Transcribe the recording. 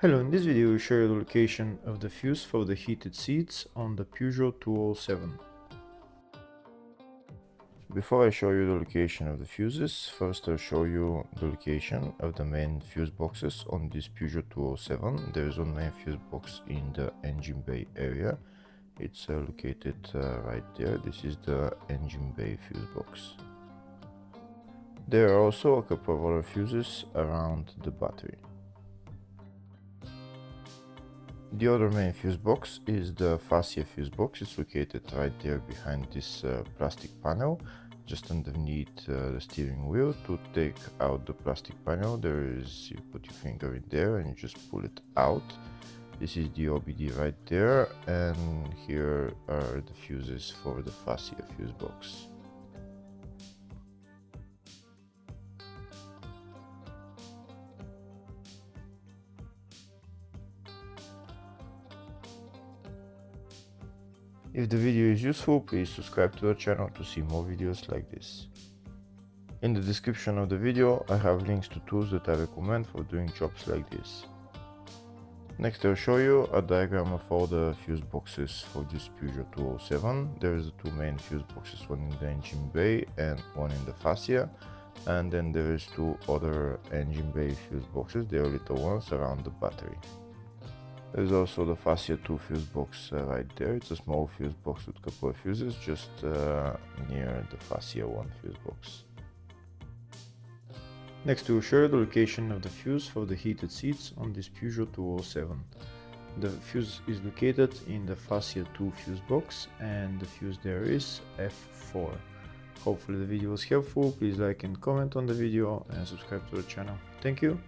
Hello, in this video we show you the location of the fuse for the heated seats on the Peugeot 207. Before I show you the location of the fuses, first I'll show you the location of the main fuse boxes on this Peugeot 207. There is one main fuse box in the engine bay area. It's located right there. This is the engine bay fuse box. There are also a couple of other fuses around the battery. The other main fuse box is the fascia fuse box. It's located right there behind this plastic panel, just underneath the steering wheel. To take out the plastic panel, you put your finger in there and you just pull it out. This is the OBD right there, and here are the fuses for the fascia fuse box. If the video is useful, please subscribe to the channel to see more videos like this. In the description of the video, I have links to tools that I recommend for doing jobs like this. Next I'll show you a diagram of all the fuse boxes for this Peugeot 207. There is the two main fuse boxes, one in the engine bay and one in the fascia. And then there is two other engine bay fuse boxes, they are little ones around the battery. There's also the fascia 2 fuse box right there. It's a small fuse box with a couple of fuses just near the fascia 1 fuse box. Next we'll show you the location of the fuse for the heated seats on this Peugeot 207. The fuse is located in the fascia 2 fuse box and the fuse there is F4. Hopefully the video was helpful. Please like and comment on the video and subscribe to the channel. Thank you.